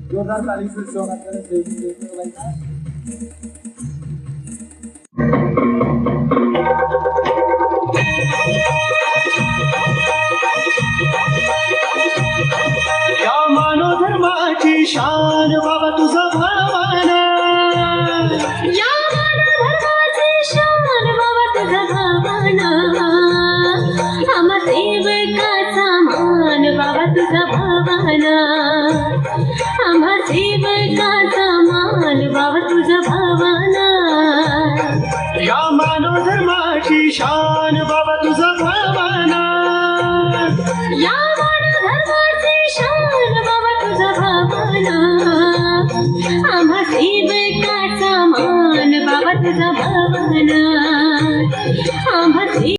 जोरदार ताली से स्वागत करें देवी भाई का। या मानव धर्माची शान बाबा तुझा भावाना, या मानव धर्माची शान बाबा तुझा भावाना, आम्हा सेवकाचा मान बाबा तुझा भावाना, आम्हा सेवकाचा मान बाबा तुझा भावाना, या मानव धर्माची शान बाबा तुझा भावाना, या मानव धर्माची शान बाबा तुझा भावाना, आम्हा सेवकाचा मान बाबा तुझा भावाना, आम्हा